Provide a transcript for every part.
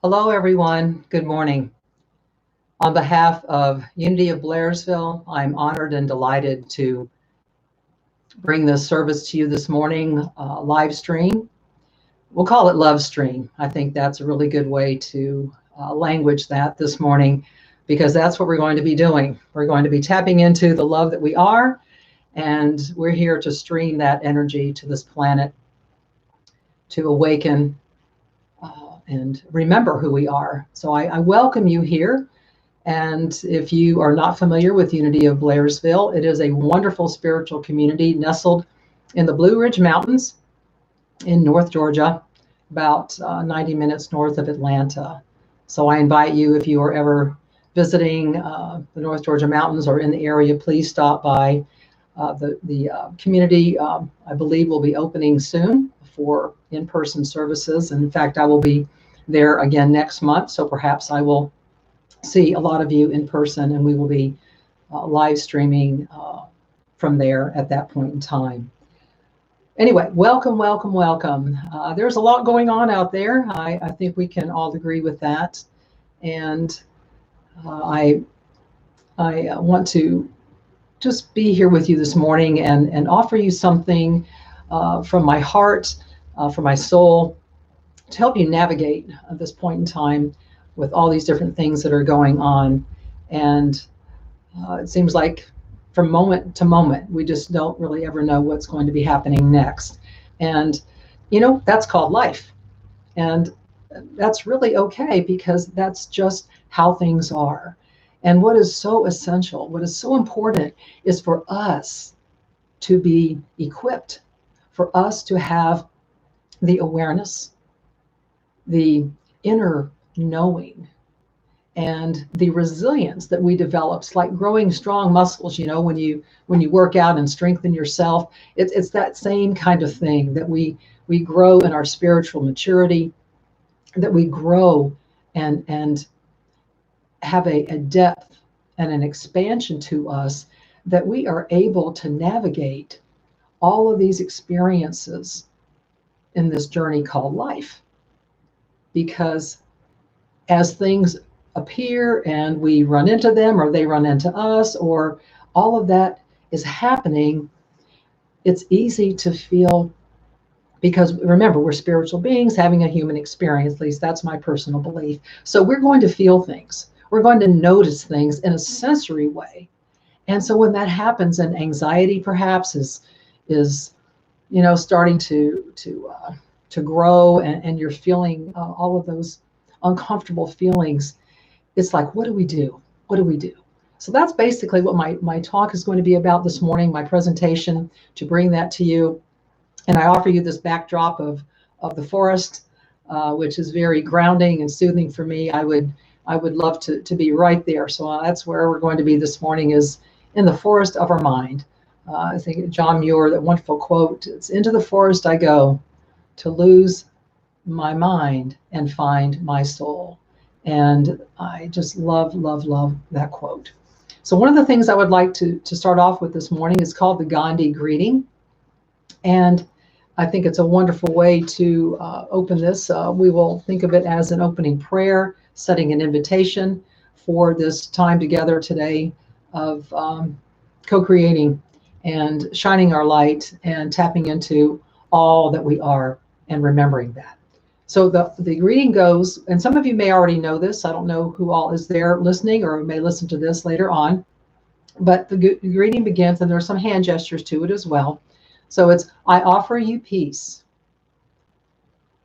Hello, everyone. Good morning. On behalf of Unity of Blairsville, I'm honored and delighted to bring this service to you this morning, live stream. We'll call it Love Stream. I think that's a really good way to language that this morning, because that's what we're going to be doing. We're going to be tapping into the love that we are, and we're here to stream that energy to this planet to awaken and remember who we are. So I welcome you here. And if you are not familiar with Unity of Blairsville, it is a wonderful spiritual community nestled in the Blue Ridge Mountains in North Georgia, about 90 minutes north of Atlanta. So I invite you, if you are ever visiting the North Georgia mountains or in the area, please stop by. The community, I believe, will be opening soon for in-person services. And in fact, I will be there again next month. So perhaps I will see a lot of you in person, and we will be live streaming from there at that point in time. Anyway, welcome, welcome, welcome. There's a lot going on out there. I think we can all agree with that. And I want to just be here with you this morning and offer you something from my heart, from my soul, to help you navigate at this point in time with all these different things that are going on. And it seems like from moment to moment, we just don't really ever know what's going to be happening next. And, that's called life. And that's really okay, because that's just how things are. And what is so essential, what is so important, is for us to be equipped, for us to have the awareness, the inner knowing, and the resilience that we develop. It's like growing strong muscles, when you work out and strengthen yourself. It's that same kind of thing, that we grow in our spiritual maturity, that we grow and have a depth and an expansion to us, that we are able to navigate all of these experiences in this journey called life. Because as things appear and we run into them, or they run into us, or all of that is happening, it's easy to feel, because remember, we're spiritual beings having a human experience. At least that's my personal belief. So we're going to feel things. We're going to notice things in a sensory way. And so when that happens, and anxiety perhaps is starting to grow, and you're feeling all of those uncomfortable feelings, it's like, what do we do? What do we do? So that's basically what my talk is going to be about this morning, my presentation, to bring that to you. And I offer you this backdrop of the forest, which is very grounding and soothing for me. I would love to be right there. So that's where we're going to be this morning, is in the forest of our mind. I think John Muir, that wonderful quote, it's into the forest I go to lose my mind and find my soul. And I just love, love, love that quote. So one of the things I would like to start off with this morning is called the Gandhi greeting. And I think it's a wonderful way to open this. We will think of it as an opening prayer, setting an invitation for this time together today of co-creating and shining our light and tapping into all that we are and remembering that. So the greeting goes, and some of you may already know this. I don't know who all is there listening or may listen to this later on. But the greeting begins, and there are some hand gestures to it as well. So it's, I offer you peace.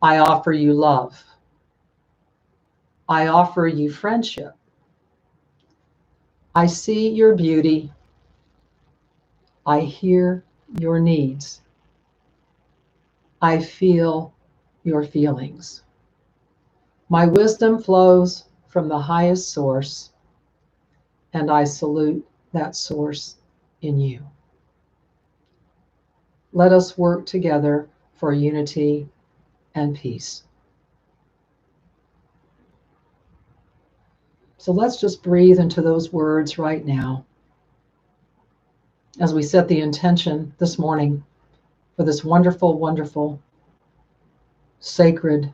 I offer you love. I offer you friendship. I see your beauty. I hear your needs. I feel your feelings. My wisdom flows from the highest source, and I salute that source in you. Let us work together for unity and peace. So let's just breathe into those words right now, as we set the intention this morning for this wonderful, wonderful, sacred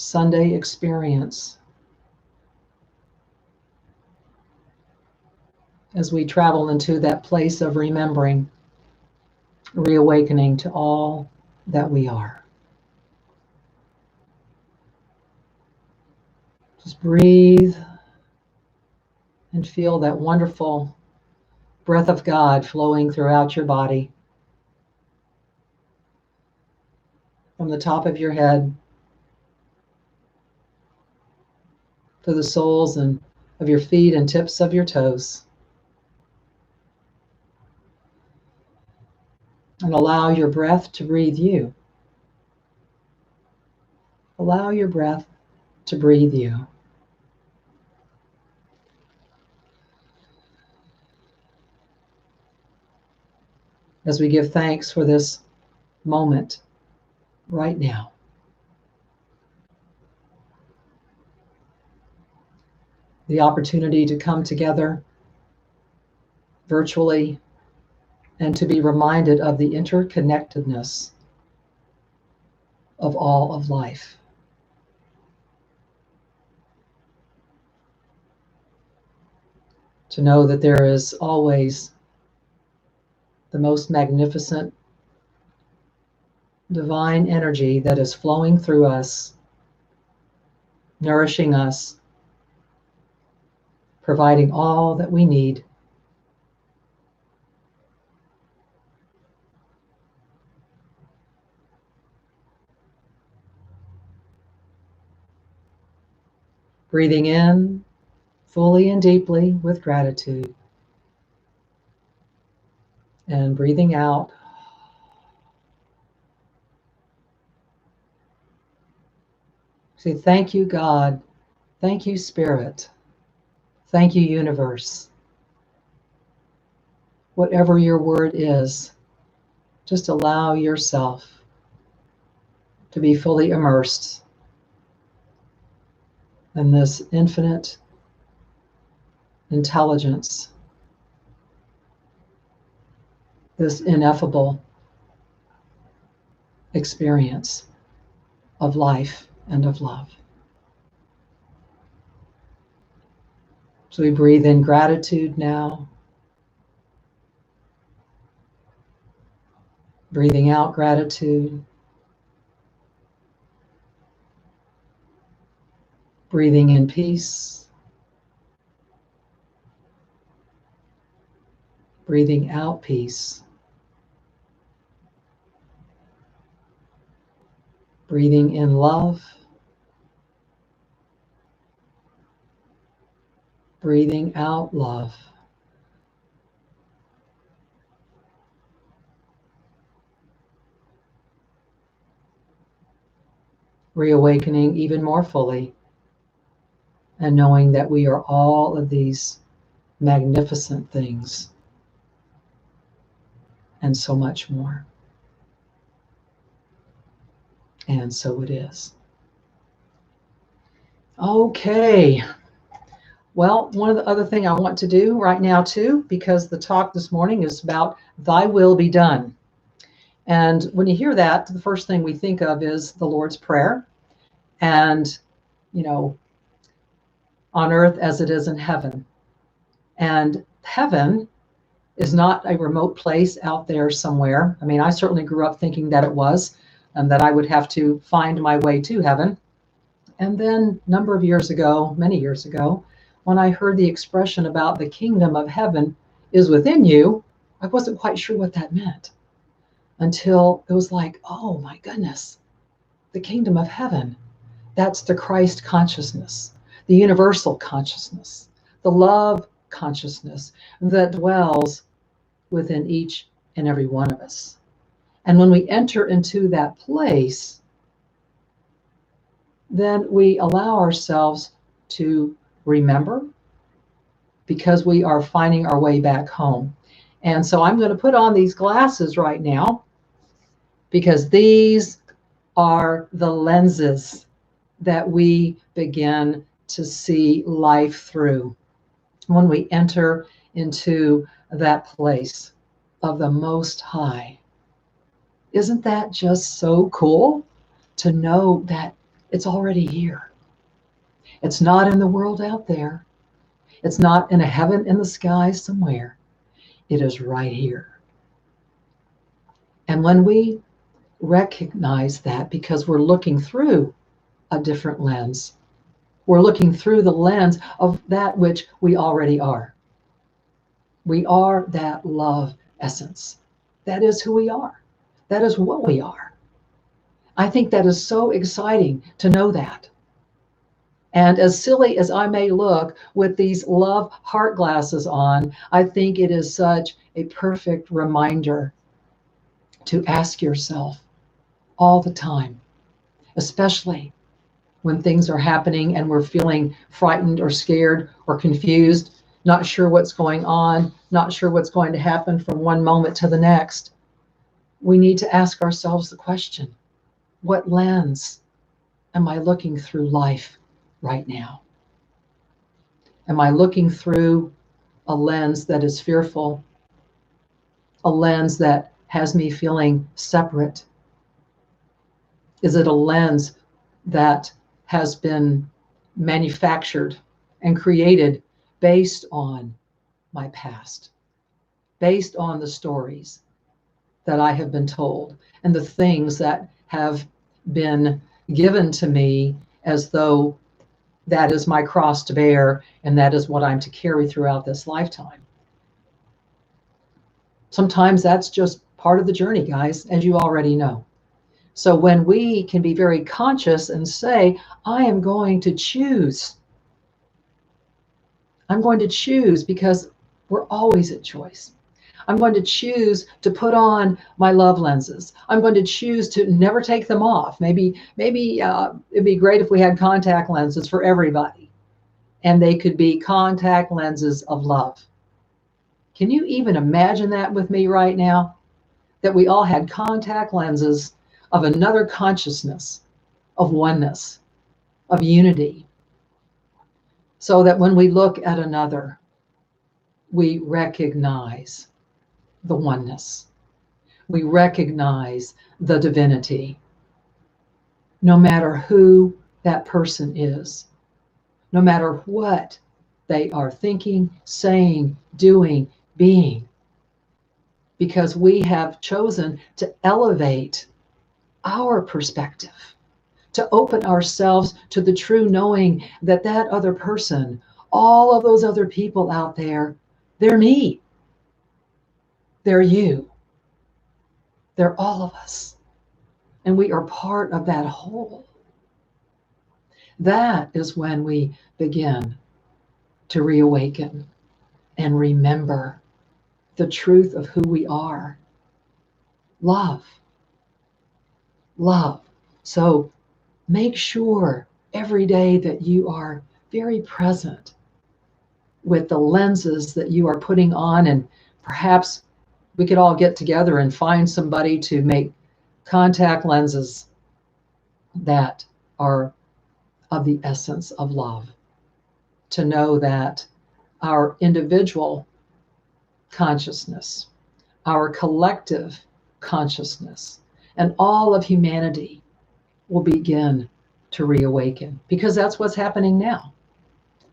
Sunday experience as we travel into that place of remembering, reawakening to all that we are. Just breathe and feel that wonderful breath of God flowing throughout your body, from the top of your head to the soles and of your feet and tips of your toes. And allow your breath to breathe you. Allow your breath to breathe you. As we give thanks for this moment right now. The opportunity to come together virtually and to be reminded of the interconnectedness of all of life. To know that there is always the most magnificent divine energy that is flowing through us, nourishing us, providing all that we need. Breathing in fully and deeply with gratitude. And breathing out. Say, thank you, God. Thank you, Spirit. Thank you, universe. Whatever your word is, just allow yourself to be fully immersed in this infinite intelligence, this ineffable experience of life and of love. So we breathe in gratitude now, breathing out gratitude, breathing in peace, breathing out peace, breathing in love, breathing out love. Reawakening even more fully and knowing that we are all of these magnificent things and so much more. And so it is. Okay. Well, one of the other thing I want to do right now too, because the talk this morning is about thy will be done. And when you hear that, the first thing we think of is the Lord's Prayer. And, you know, on earth as it is in heaven. And heaven is not a remote place out there somewhere. I mean, I certainly grew up thinking that it was, and that I would have to find my way to heaven. And then a number of years ago, many years ago, when I heard the expression about the kingdom of heaven is within you, I wasn't quite sure what that meant until it was like, oh my goodness, the kingdom of heaven. That's the Christ consciousness, the universal consciousness, the love consciousness that dwells within each and every one of us. And when we enter into that place, then we allow ourselves to remember, because we are finding our way back home. And so I'm going to put on these glasses right now, because these are the lenses that we begin to see life through when we enter into that place of the Most High. Isn't that just so cool to know that It's already here. It's not in the world out there. It's not in a heaven in the sky somewhere. It is right here. And when we recognize that, because we're looking through a different lens, we're looking through the lens of that which we already are. We are that love essence. That is who we are. That is what we are. I think that is so exciting to know that. And as silly as I may look with these love heart glasses on, I think it is such a perfect reminder to ask yourself all the time, especially when things are happening and we're feeling frightened or scared or confused, not sure what's going on, not sure what's going to happen from one moment to the next. We need to ask ourselves the question, what lens am I looking through life right now? Am I looking through a lens that is fearful, a lens that has me feeling separate? Is it a lens that has been manufactured and created based on my past, based on the stories that I have been told and the things that have been given to me as though that is my cross to bear and that is what I'm to carry throughout this lifetime? Sometimes that's just part of the journey, guys, as you already know. So when we can be very conscious and say, I am going to choose. I'm going to choose, because we're always at choice. I'm going to choose to put on my love lenses. I'm going to choose to never take them off. Maybe it'd be great if we had contact lenses for everybody, and they could be contact lenses of love. Can you even imagine that with me right now? That we all had contact lenses of another consciousness, of oneness, of unity, so that when we look at another, we recognize the oneness. We recognize the divinity, no matter who that person is, no matter what they are thinking, saying, doing, being, because we have chosen to elevate our perspective, to open ourselves to the true knowing that that other person, all of those other people out there, they're me, they're you, they're all of us, and we are part of that whole. That is when we begin to reawaken and remember the truth of who we are. Love. Love. So make sure every day that you are very present with the lenses that you are putting on, and perhaps we could all get together and find somebody to make contact lenses that are of the essence of love, to know that our individual consciousness, our collective consciousness, and all of humanity will begin to reawaken, because that's what's happening now.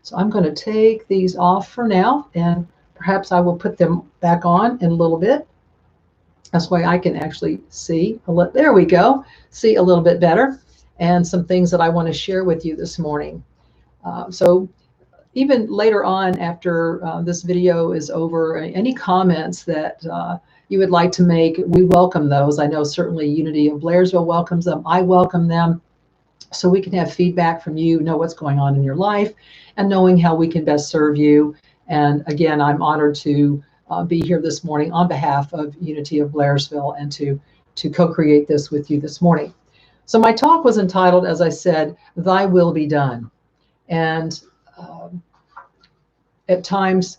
So I'm going to take these off for now, and perhaps I will put them back on in a little bit. That's why I can actually see there we go, see a little bit better, and some things that I want to share with you this morning. So even later on, after this video is over, any comments that you would like to make, we welcome those. I know certainly Unity of Blairsville welcomes them. I welcome them, so we can have feedback from you, know what's going on in your life, and knowing how we can best serve you. And again, I'm honored to be here this morning on behalf of Unity of Blairsville and to co-create this with you this morning. So my talk was entitled, as I said, Thy Will Be Done. And at times,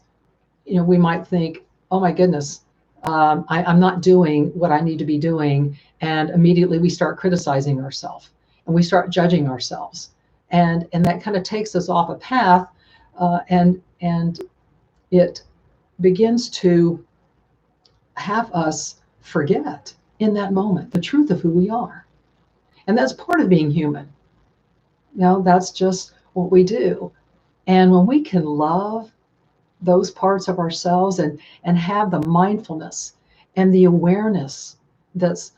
we might think, oh my goodness, I'm not doing what I need to be doing. And immediately we start criticizing ourselves and we start judging ourselves. And that kind of takes us off a path, and it begins to have us forget in that moment the truth of who we are. And that's part of being human. That's just what we do. And when we can love those parts of ourselves and have the mindfulness and the awareness that's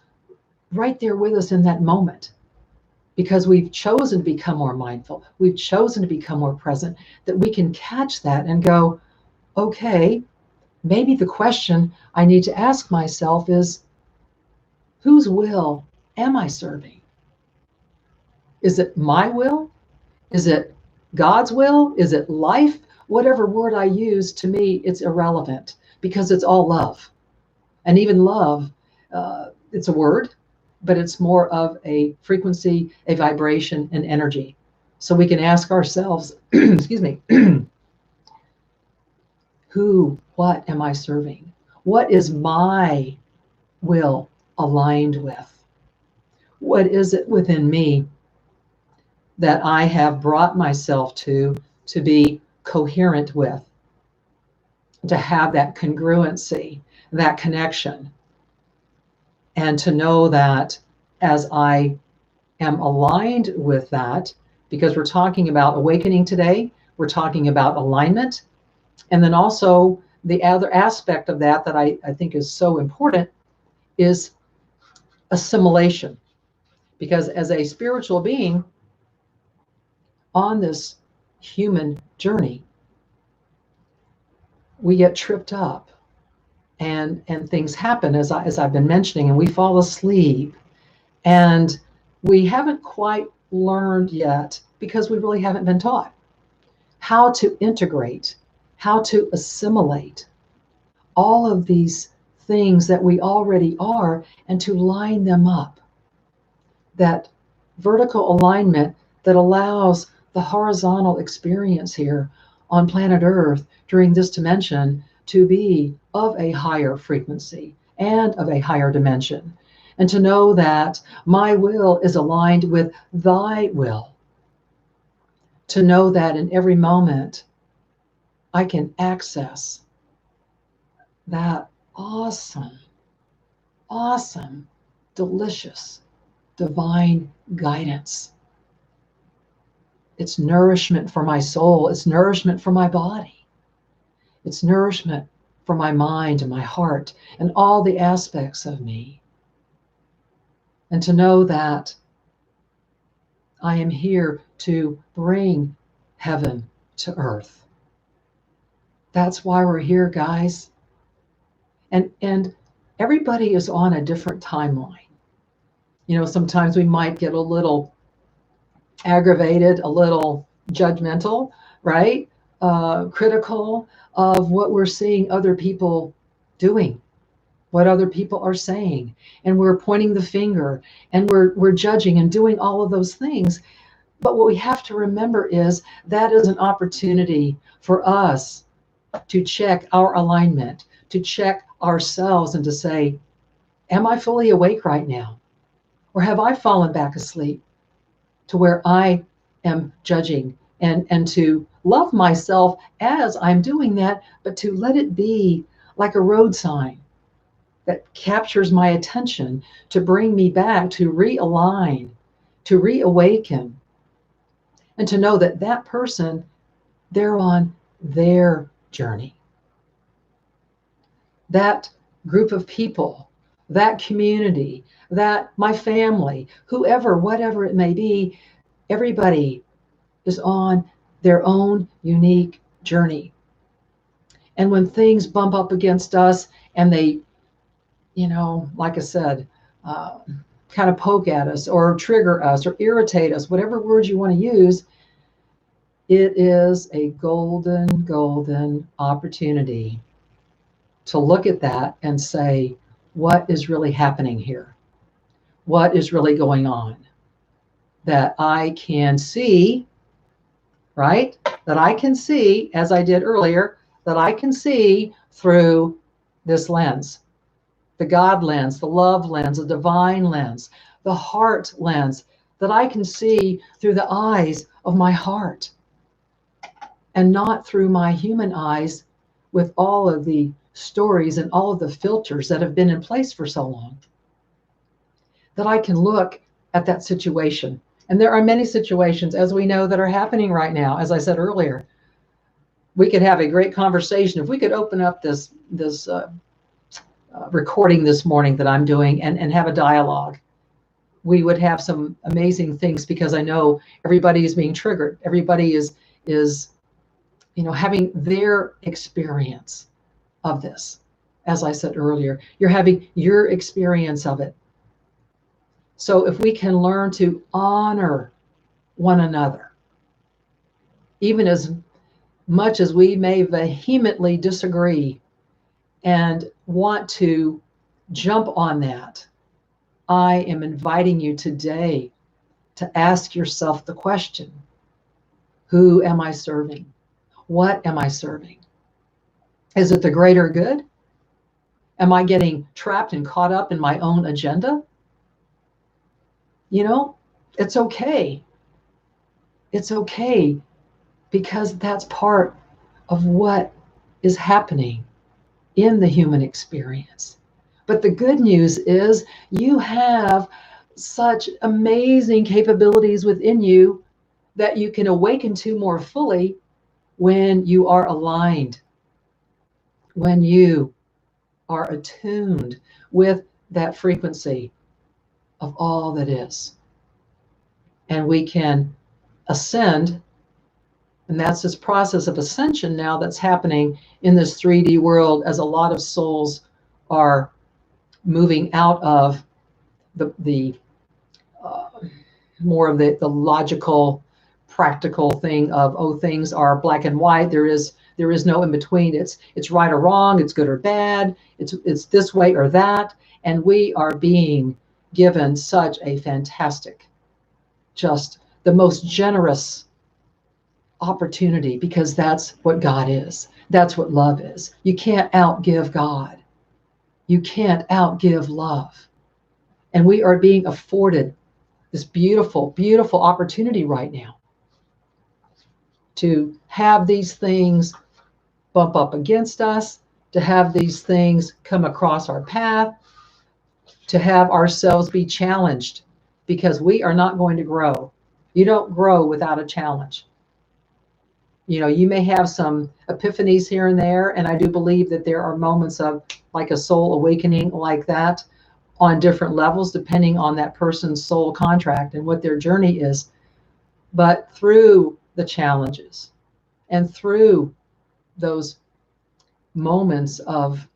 right there with us in that moment, because we've chosen to become more mindful, we've chosen to become more present, that we can catch that and go, okay, maybe the question I need to ask myself is, whose will am I serving? Is it my will? Is it God's will? Is it life? Whatever word I use, to me, it's irrelevant because it's all love. And even love, it's a word, but it's more of a frequency, a vibration, and energy. So we can ask ourselves, excuse me, what am I serving? What is my will aligned with? What is it within me that I have brought myself to be coherent with, to have that congruency, that connection, and to know that as I am aligned with that, because we're talking about awakening today, we're talking about alignment, and then also the other aspect of that I think is so important is assimilation. Because as a spiritual being on this human journey, we get tripped up and things happen as I've been mentioning, and we fall asleep, and we haven't quite learned yet, because we really haven't been taught how to integrate, how to assimilate all of these things that we already are, and to line them up. That vertical alignment that allows the horizontal experience here on planet Earth during this dimension to be of a higher frequency and of a higher dimension. And to know that my will is aligned with thy will. To know that in every moment I can access that awesome, awesome, delicious, divine guidance. It's nourishment for my soul. It's nourishment for my body. It's nourishment for my mind and my heart and all the aspects of me. And to know that I am here to bring heaven to earth. That's why we're here, guys. And everybody is on a different timeline. Sometimes we might get a little aggravated, a little judgmental, right? Critical of what we're seeing other people doing, what other people are saying, and we're pointing the finger, and we're judging and doing all of those things. But what we have to remember is that is an opportunity for us to check our alignment, to check ourselves, and to say, am I fully awake right now? Or have I fallen back asleep to where I am judging, and to love myself as I'm doing that, but to let it be like a road sign that captures my attention to bring me back, to realign, to reawaken, and to know that that person, they're on their journey. That group of people, that community, that my family, whoever, whatever it may be, everybody is on their own unique journey. And when things bump up against us and they, like I said, kind of poke at us or trigger us or irritate us, whatever words you want to use, it is a golden, golden opportunity to look at that and say, what is really happening here? What is really going on? That I can see, right? That I can see, as I did earlier, that I can see through this lens, the God lens, the love lens, the divine lens, the heart lens, that I can see through the eyes of my heart and not through my human eyes with all of the stories and all of the filters that have been in place for so long. That I can look at that situation And there are many situations, as we know, that are happening right now. As I said earlier, we could have a great conversation. If we could open up this recording this morning that I'm doing and have a dialogue, we would have some amazing things, because I know everybody is being triggered. Everybody is having their experience of this. As I said earlier, you're having your experience of it. So if we can learn to honor one another, even as much as we may vehemently disagree and want to jump on that, I am inviting you today to ask yourself the question, who am I serving? What am I serving? Is it the greater good? Am I getting trapped and caught up in my own agenda? It's okay. It's okay, because that's part of what is happening in the human experience. But the good news is you have such amazing capabilities within you that you can awaken to more fully when you are aligned, when you are attuned with that frequency of all that is. And we can ascend, and that's this process of ascension now that's happening in this 3D world, as a lot of souls are moving out of the more of the logical, practical thing of, oh, things are black and white. There is no in between. It's right or wrong. It's good or bad. It's this way or that. And we are being given such a fantastic, just the most generous opportunity, because that's what God is. That's what love is. You can't outgive God. You can't outgive love. And we are being afforded this beautiful, beautiful opportunity right now to have these things bump up against us, to have these things come across our path, to have ourselves be challenged, because we are not going to grow. You don't grow without a challenge. You may have some epiphanies here and there, and I do believe that there are moments of like a soul awakening like that on different levels, depending on that person's soul contract and what their journey is. But through the challenges and through those moments of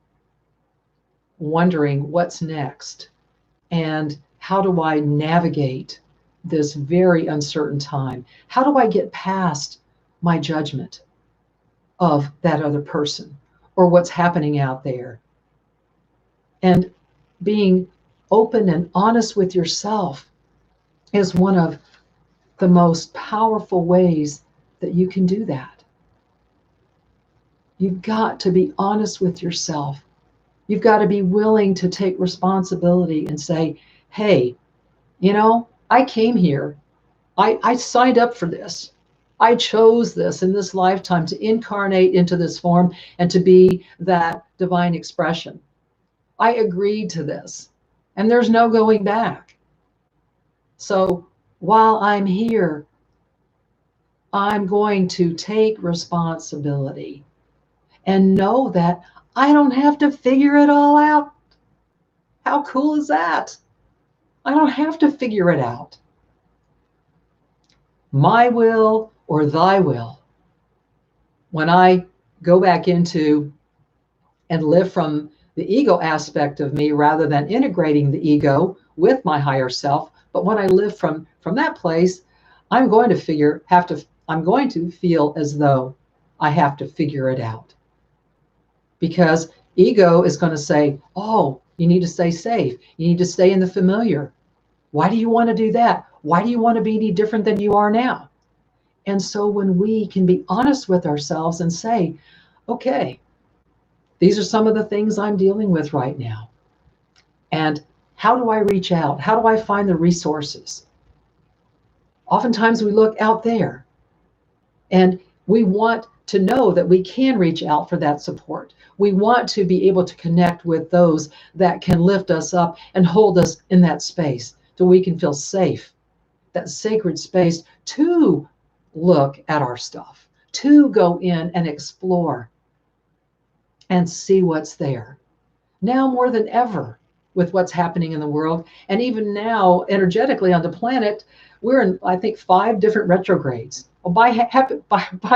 wondering what's next and how do I navigate this very uncertain time? How do I get past my judgment of that other person or what's happening out there? And being open and honest with yourself is one of the most powerful ways that you can do that. You've got to be honest with yourself. You've got to be willing to take responsibility and say, hey, I came here. I signed up for this. I chose this in this lifetime to incarnate into this form and to be that divine expression. I agreed to this, and there's no going back. So while I'm here, I'm going to take responsibility and know that I don't have to figure it all out. How cool is that? I don't have to figure it out. My will or thy will. When I go back into and live from the ego aspect of me rather than integrating the ego with my higher self, but when I live from that place, I'm going to feel as though I have to figure it out. Because ego is going to say, oh, you need to stay safe. You need to stay in the familiar. Why do you want to do that? Why do you want to be any different than you are now? And so when we can be honest with ourselves and say, okay, these are some of the things I'm dealing with right now. And how do I reach out? How do I find the resources? Oftentimes we look out there and we want to know that we can reach out for that support. We want to be able to connect with those that can lift us up and hold us in that space so we can feel safe that sacred space to look at our stuff, to go in and explore and see what's there. Now more than ever, with what's happening in the world, and even now energetically on the planet, we're in, I think, 5 different retrogrades. Well, by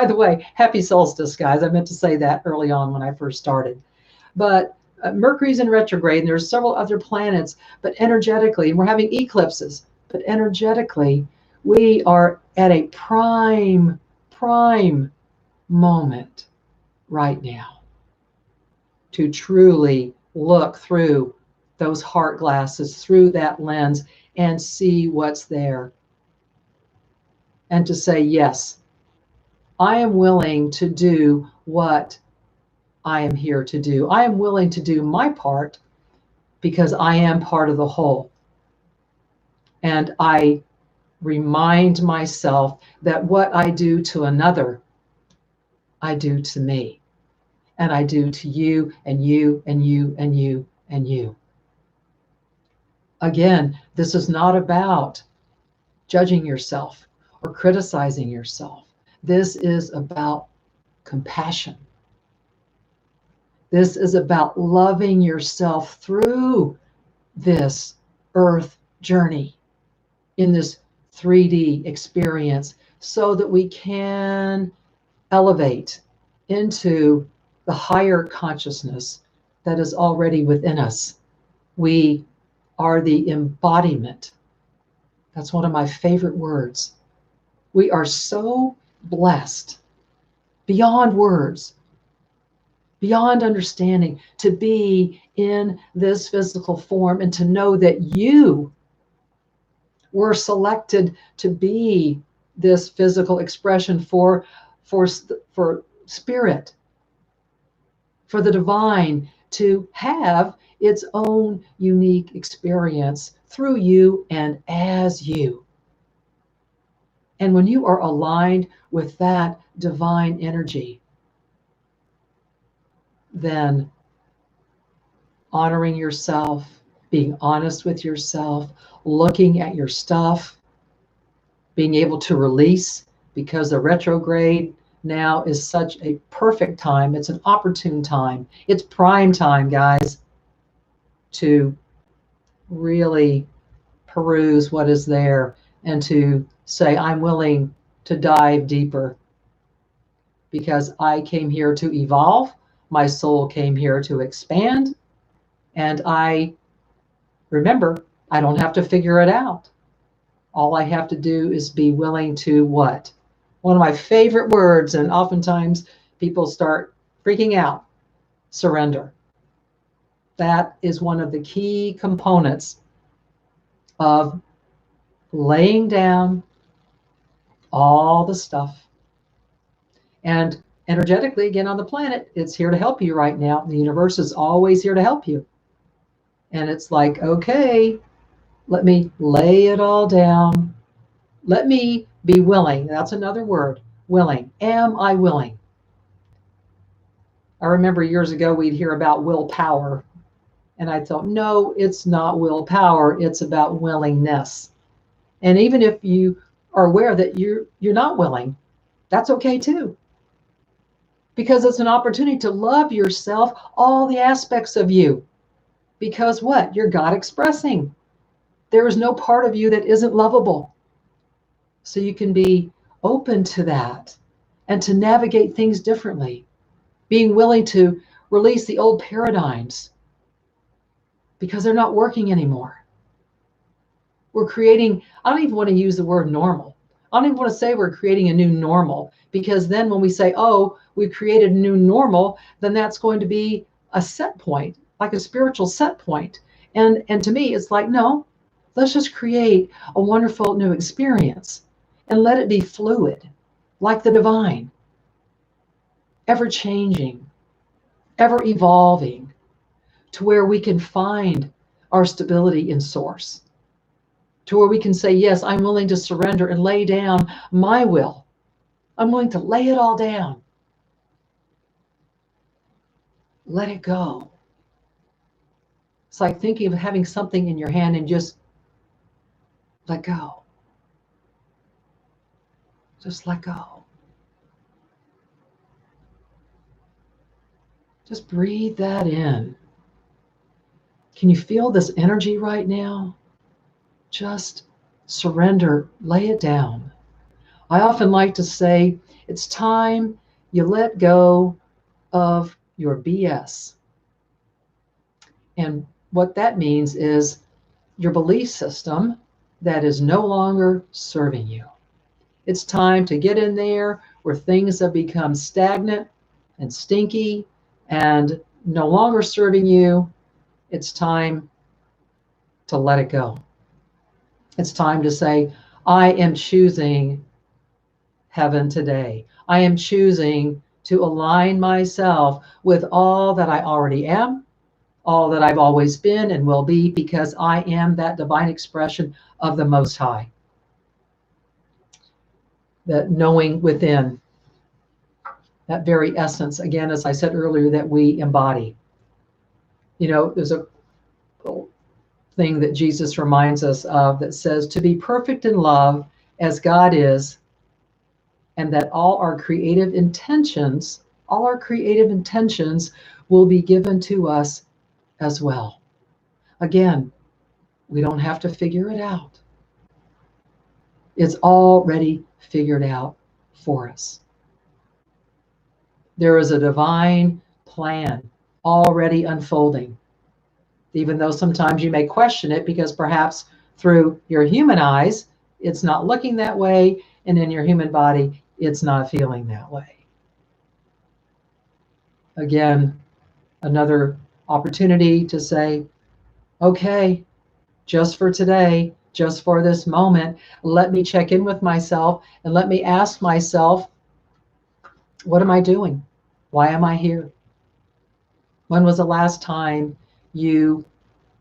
the way, happy solstice, guys. I meant to say that early on when I first started. But Mercury's in retrograde, and there's several other planets, but energetically, and we're having eclipses, but energetically, we are at a prime moment right now to truly look through those heart glasses, through that lens, and see what's there. And to say, yes, I am willing to do what I am here to do. I am willing to do my part because I am part of the whole. And I remind myself that what I do to another, I do to me. And I do to you and you and you and you and you. Again, this is not about judging yourself or criticizing yourself. This is about compassion. This is about loving yourself through this earth journey in this 3D experience so that we can elevate into the higher consciousness that is already within us. We are the embodiment. That's one of my favorite words. We are so blessed beyond words, beyond understanding, to be in this physical form and to know that you were selected to be this physical expression for spirit, for the divine to have its own unique experience through you and as you. And when you are aligned with that divine energy, then honoring yourself, being honest with yourself, looking at your stuff, being able to release, because the retrograde now is such a perfect time. It's an opportune time. It's prime time, guys, to really peruse what is there and to say, I'm willing to dive deeper because I came here to evolve. My soul came here to expand. And remember, I don't have to figure it out. All I have to do is be willing to what? One of my favorite words, and oftentimes people start freaking out, surrender. That is one of the key components of laying down all the stuff. And energetically, again, on the planet, it's here to help you right now. The universe is always here to help you. And it's like, okay, let me lay it all down. Let me be willing. That's another word, willing. Am I willing? I remember years ago we'd hear about willpower. And I thought, no, it's not willpower. It's about willingness. And even if you are aware that you're not willing, that's okay too. Because it's an opportunity to love yourself, all the aspects of you. Because what? You're God expressing. There is no part of you that isn't lovable. So you can be open to that and to navigate things differently. Being willing to release the old paradigms because they're not working anymore. We're creating, I don't even want to use the word normal. I don't even want to say we're creating a new normal, because then when we say, oh, we've created a new normal, then that's going to be a set point, like a spiritual set point. And to me, it's like, no, let's just create a wonderful new experience and let it be fluid, like the divine, ever changing, ever evolving, to where we can find our stability in source, to where we can say, yes, I'm willing to surrender and lay down my will. I'm willing to lay it all down. Let it go. It's like thinking of having something in your hand and just let go. Just let go. Just breathe that in. Can you feel this energy right now? Just surrender, lay it down. I often like to say, it's time you let go of your BS. And what that means is your belief system that is no longer serving you. It's time to get in there where things have become stagnant and stinky and no longer serving you. It's time to let it go. It's time to say, I am choosing heaven today. I am choosing to align myself with all that I already am, all that I've always been and will be, because I am that divine expression of the Most High. That knowing within, that very essence, again, as I said earlier, that we embody. You know, there's a thing that Jesus reminds us of that says to be perfect in love as God is, and that all our creative intentions will be given to us as well. Again, we don't have to figure it out. It's already figured out for us. There is a divine plan already unfolding, even though sometimes you may question it because perhaps through your human eyes, it's not looking that way, and in your human body, it's not feeling that way. Again, another opportunity to say, okay, just for today, just for this moment, let me check in with myself and let me ask myself, what am I doing? Why am I here? When was the last time you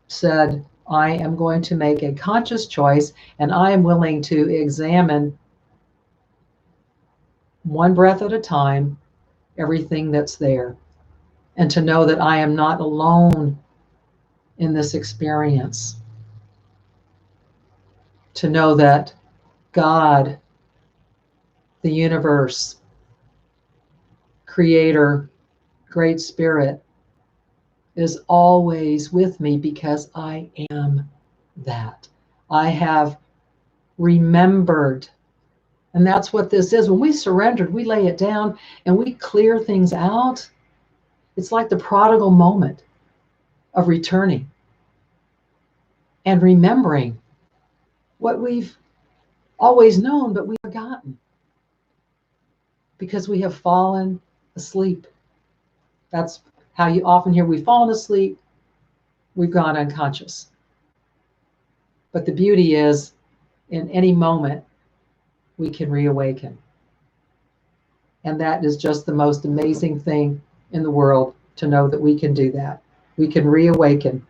said, I am going to make a conscious choice and I am willing to examine one breath at a time, everything that's there, and to know that I am not alone in this experience. To know that God, the universe, creator, great spirit, is always with me because I am that. I have remembered. And that's what this is. When we surrendered, we lay it down and we clear things out. It's like the prodigal moment of returning and remembering what we've always known, but we've forgotten because we have fallen asleep. That's how you often hear we've fallen asleep, we've gone unconscious. But the beauty is, in any moment, we can reawaken. And that is just the most amazing thing in the world, to know that we can do that. We can reawaken,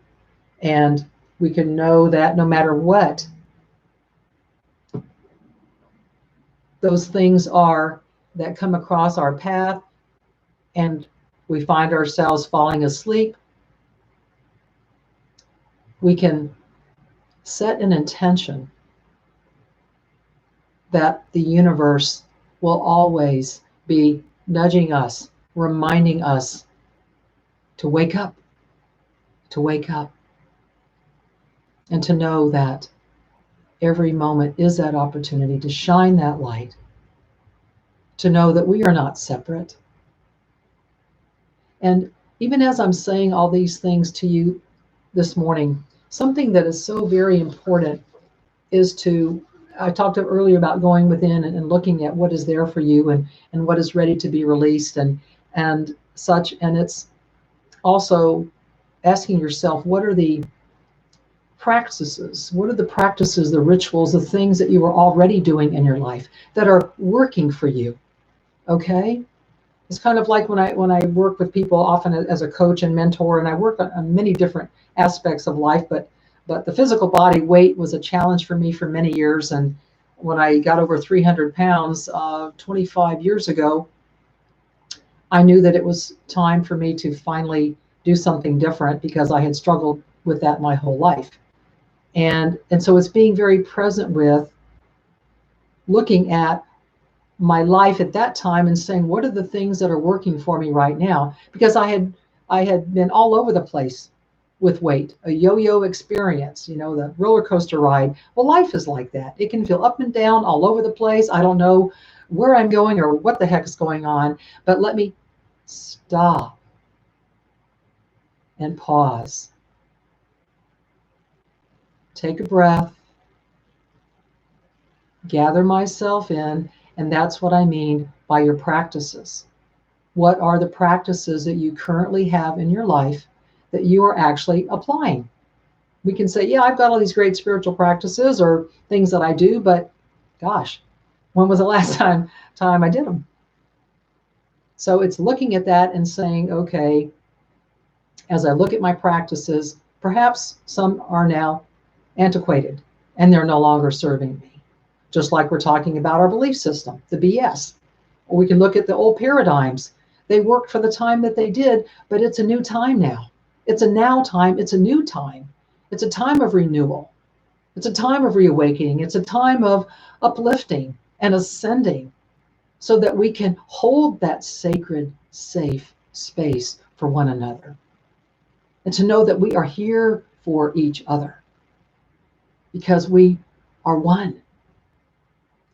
and we can know that no matter what those things are that come across our path and we find ourselves falling asleep, we can set an intention that the universe will always be nudging us, reminding us to wake up, and to know that every moment is that opportunity to shine that light, to know that we are not separate. And even as I'm saying all these things to you this morning, something that is so very important is to, I talked earlier about going within and looking at what is there for you and what is ready to be released and such. And it's also asking yourself, what are the practices? What are the practices, the rituals, the things that you are already doing in your life that are working for you? Okay? It's kind of like when I work with people, often as a coach and mentor, and I work on many different aspects of life, but the physical body weight was a challenge for me for many years. And when I got over 300 pounds 25 years ago, I knew that it was time for me to finally do something different because I had struggled with that my whole life. And so it's being very present with looking at my life at that time and saying, what are the things that are working for me right now? Because I had been all over the place with weight, a yo-yo experience, the roller coaster ride. Well, life is like that. It can feel up and down all over the place. I don't know where I'm going or what the heck is going on, but let me stop and pause. Take a breath, gather myself in, and that's what I mean by your practices. What are the practices that you currently have in your life that you are actually applying? We can say, yeah, I've got all these great spiritual practices or things that I do, but gosh, when was the last time I did them? So it's looking at that and saying, okay, as I look at my practices, perhaps some are now antiquated and they're no longer serving me. Just like we're talking about our belief system, the BS. Or we can look at the old paradigms. They worked for the time that they did, but it's a new time now. It's a now time. It's a new time. It's a time of renewal. It's a time of reawakening. It's a time of uplifting and ascending so that we can hold that sacred, safe space for one another. And to know that we are here for each other because we are one.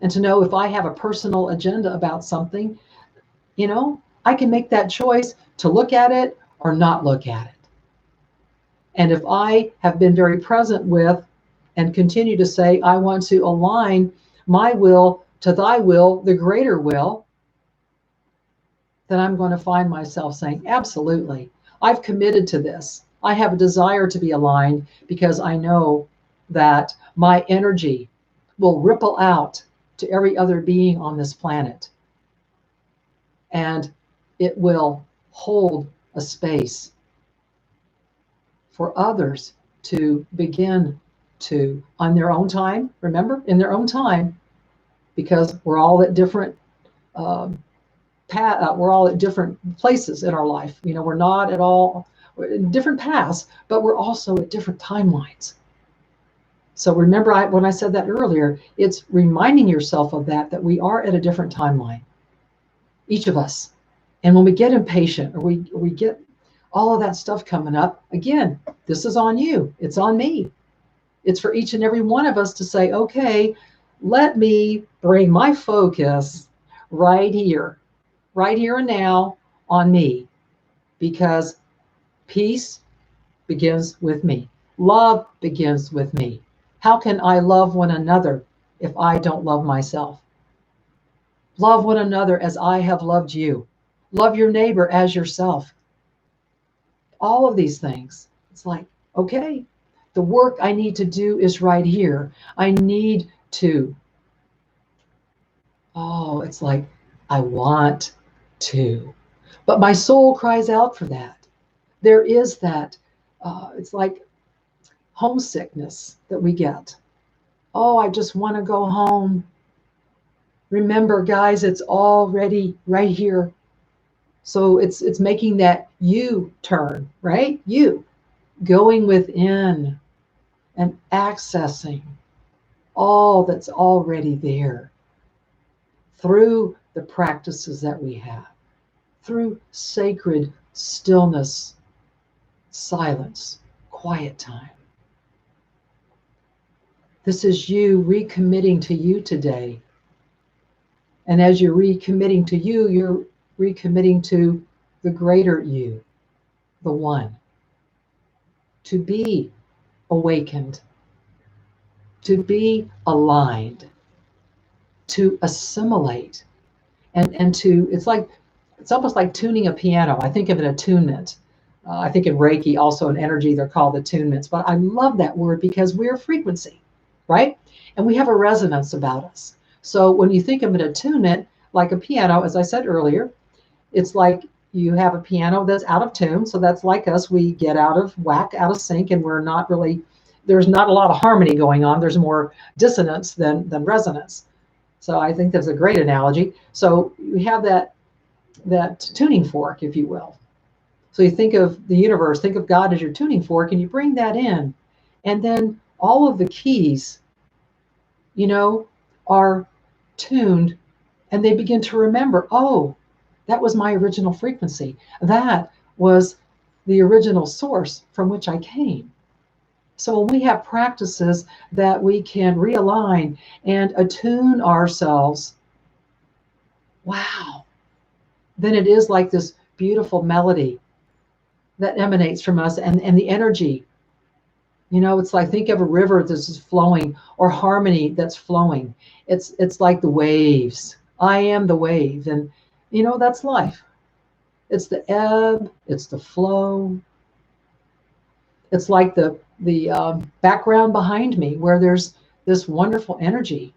And to know if I have a personal agenda about something, I can make that choice to look at it or not look at it. And if I have been very present with and continue to say, I want to align my will to thy will, the greater will, then I'm going to find myself saying, absolutely, I've committed to this. I have a desire to be aligned because I know that my energy will ripple out to every other being on this planet. And it will hold a space for others to begin to, on their own time, remember, in their own time, because we're all at different we're all at different places in our life. We're not at all in different paths, but we're also at different timelines. So remember when I said that earlier, it's reminding yourself of that we are at a different timeline, each of us. And when we get impatient or we get all of that stuff coming up, again, this is on you. It's on me. It's for each and every one of us to say, okay, let me bring my focus right here and now on me, because peace begins with me. Love begins with me. How can I love one another if I don't love myself? Love one another as I have loved you. Love your neighbor as yourself. All of these things. It's like, okay, the work I need to do is right here. I need to. Oh, it's like, I want to. But my soul cries out for that. There is that, it's like homesickness that we get. Oh, I just want to go home. Remember, guys, it's already right here. So it's making that you turn, right? You going within and accessing all that's already there through the practices that we have, through sacred stillness, silence, quiet time. This is you recommitting to you today. And as you're recommitting to you, you're recommitting to the greater you, the one. To be awakened, to be aligned, to assimilate, and to, it's almost like tuning a piano. I think of an attunement. I think in Reiki, also in energy, they're called attunements. But I love that word because we're frequency, right? And we have a resonance about us. So when you think of an attunement, like a piano, as I said earlier, it's like you have a piano that's out of tune. So that's like us. We get out of whack, out of sync, and we're not really, there's not a lot of harmony going on. There's more dissonance than resonance. So I think that's a great analogy. So we have that tuning fork, if you will. So you think of the universe, think of God as your tuning fork, and you bring that in. And then all of the keys, are tuned And they begin to remember, oh, that was my original frequency. That was the original source from which I came. So when we have practices that we can realign and attune ourselves, wow, then it is like this beautiful melody that emanates from us, and the energy. It's like, think of a river that's just flowing, or harmony that's flowing. It's like the waves. I am the wave, and that's life. It's the ebb, it's the flow. It's like the background behind me, where there's this wonderful energy.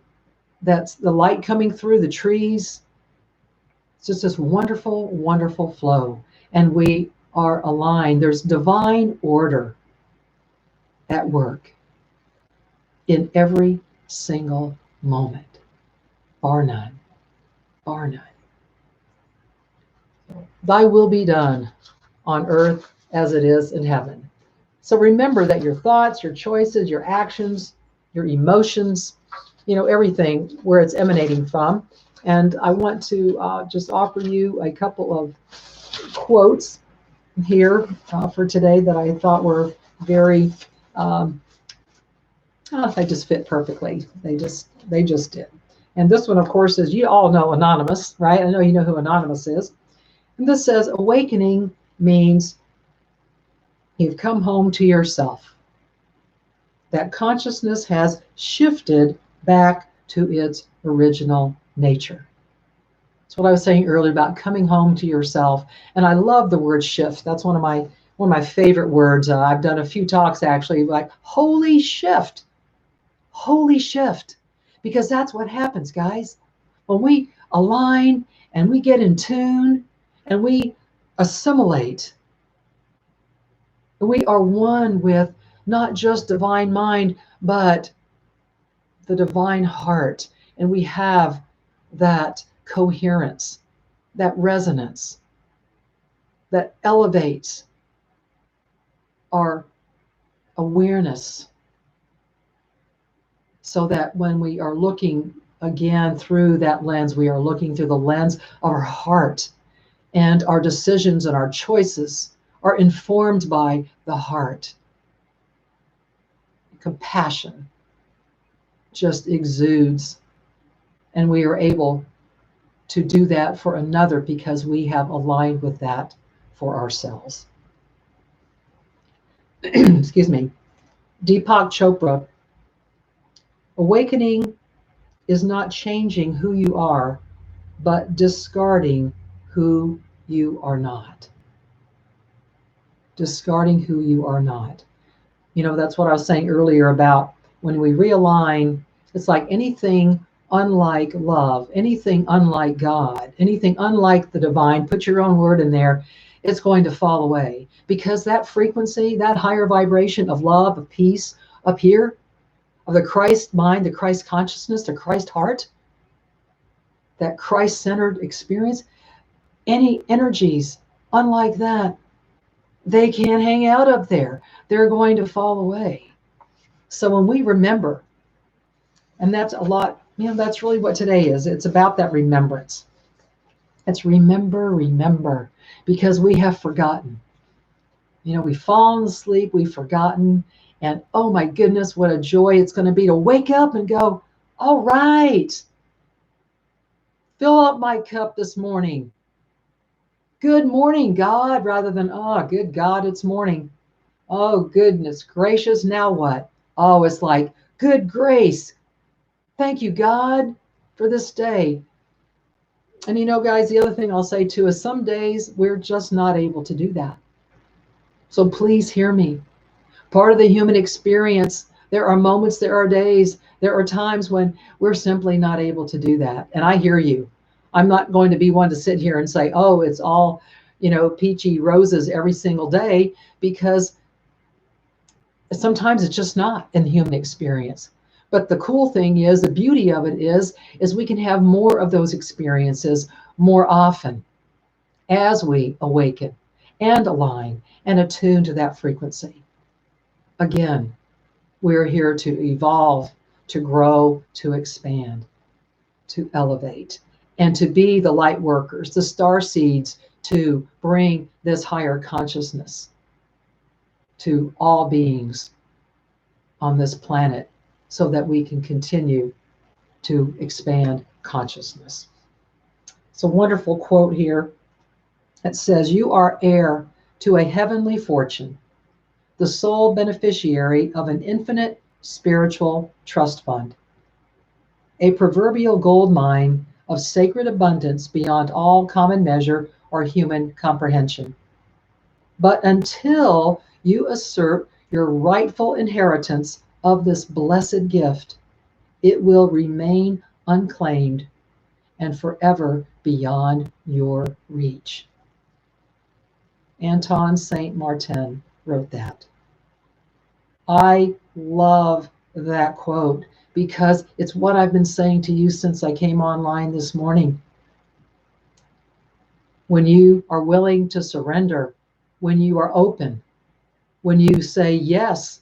That's the light coming through the trees. It's just this wonderful, wonderful flow. And we are aligned. There's divine order at work in every single moment, bar none, bar none. Thy will be done on earth as it is in heaven. So remember that your thoughts, your choices, your actions, your emotions, everything, where it's emanating from. And I want to just offer you a couple of quotes here for today that I thought were very, they just fit perfectly. They just did. And this one, of course, is, you all know Anonymous, right? I know you know who Anonymous is. And this says, awakening means you've come home to yourself. That consciousness has shifted back to its original nature. That's what I was saying earlier about coming home to yourself. And I love the word shift. That's one of my favorite words. I've done a few talks actually, like holy shift, because that's what happens, guys. When we align and we get in tune and we assimilate, we are one with not just divine mind, but the divine heart. And we have that coherence, that resonance, that elevates our awareness, so that when we are looking again through that lens, we are looking through the lens of our heart, and our decisions and our choices are informed by the heart. Compassion just exudes, and we are able to do that for another because we have aligned with that for ourselves. Excuse me. Deepak Chopra, awakening is not changing who you are, but discarding who you are not. Discarding who you are not. That's what I was saying earlier about when we realign. It's like anything unlike love, anything unlike God, anything unlike the divine, put your own word in there, it's going to fall away. Because that frequency, that higher vibration of love, of peace up here, of the Christ mind, the Christ consciousness, the Christ heart, that Christ-centered experience, any energies unlike that, they can't hang out up there. They're going to fall away. So when we remember, and that's a lot, that's really what today is. It's about that remembrance. It's remember, because we have forgotten. We've fallen asleep, we've forgotten, and oh my goodness, what a joy it's going to be to wake up and go, all right, fill up my cup this morning. Good morning, God, rather than, oh, good God, it's morning. Oh, goodness gracious, now what? Oh, it's like, good grace. Thank you, God, for this day. And guys, the other thing I'll say too is some days we're just not able to do that. So please hear me. Part of the human experience, there are moments, there are days, there are times when we're simply not able to do that. And I hear you. I'm not going to be one to sit here and say, oh, it's all, peachy roses every single day, because sometimes it's just not in the human experience. But the cool thing is, the beauty of it is we can have more of those experiences more often as we awaken and align and attune to that frequency. Again, we're here to evolve, to grow, to expand, to elevate. and to be the light workers, the star seeds, to bring this higher consciousness to all beings on this planet so that we can continue to expand consciousness. It's a wonderful quote here that says, "You are heir to a heavenly fortune, the sole beneficiary of an infinite spiritual trust fund, a proverbial gold mine of sacred abundance beyond all common measure or human comprehension. But until you assert your rightful inheritance of this blessed gift, it will remain unclaimed and forever beyond your reach." Anton Saint Martin wrote that. I love that quote because it's what I've been saying to you since I came online this morning. When you are willing to surrender, when you are open, when you say, yes,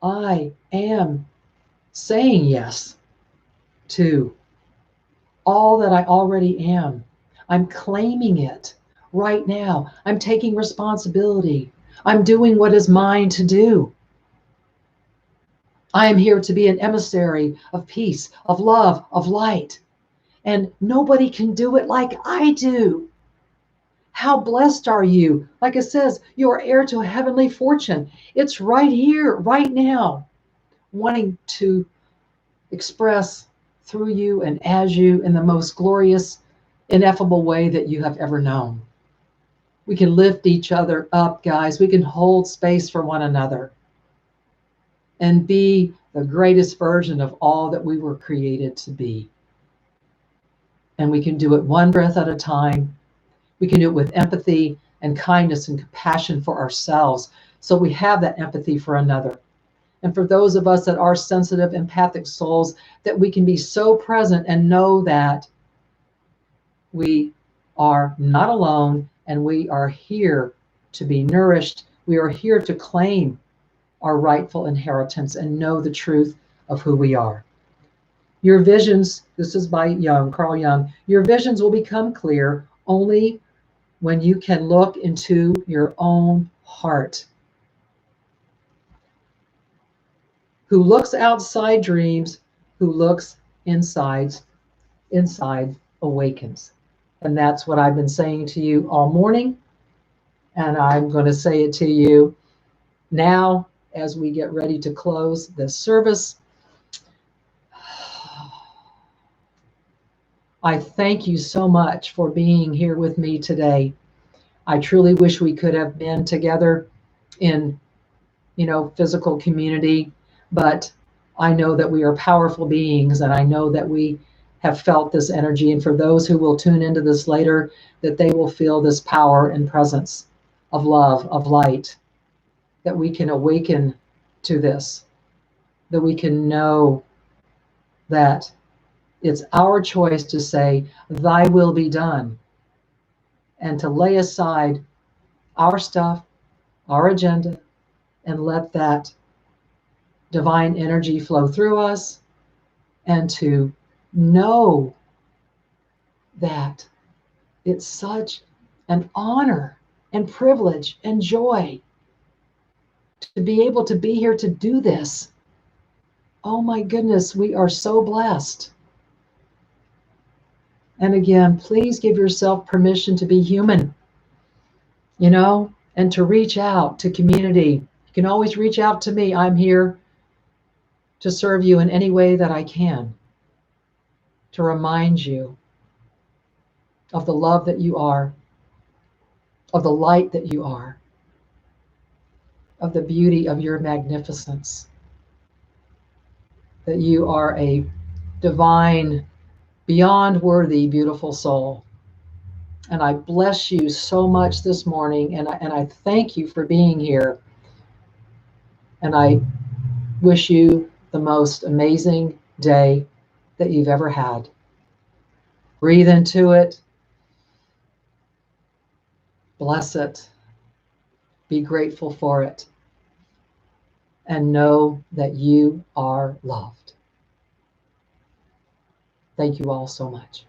I am saying yes to all that I already am. I'm claiming it right now. I'm taking responsibility. I'm doing what is mine to do. I am here to be an emissary of peace, of love, of light. And nobody can do it like I do. How blessed are you? Like it says, you are heir to a heavenly fortune. It's right here, right now, wanting to express through you and as you in the most glorious, ineffable way that you have ever known. We can lift each other up, guys. We can hold space for one another and be the greatest version of all that we were created to be. And we can do it one breath at a time. We can do it with empathy and kindness and compassion for ourselves, so we have that empathy for another. And for those of us that are sensitive, empathic souls, that we can be so present and know that we are not alone and we are here to be nourished. We are here to claim our rightful inheritance and know the truth of who we are. Your visions, this is by Carl Jung, your visions will become clear only when you can look into your own heart. Who looks outside dreams, who looks inside awakens. And that's what I've been saying to you all morning. And I'm going to say it to you now as we get ready to close this service. I thank you so much for being here with me today. I truly wish we could have been together in, physical community, but I know that we are powerful beings, and I know that we have felt this energy. And for those who will tune into this later, that they will feel this power and presence of love, of light, that we can awaken to this, that we can know that it's our choice to say, thy will be done, and to lay aside our stuff, our agenda, and let that divine energy flow through us, and to know that it's such an honor and privilege and joy to be able to be here to do this. Oh my goodness, we are so blessed. And again, please give yourself permission to be human, and to reach out to community. You can always reach out to me. I'm here to serve you in any way that I can, to remind you of the love that you are, of the light that you are, of the beauty of your magnificence, that you are a divine, beyond worthy, beautiful soul. And I bless you so much this morning, and I thank you for being here. And I wish you the most amazing day that you've ever had. Breathe into it. Bless it. Be grateful for it. And know that you are loved. Thank you all so much.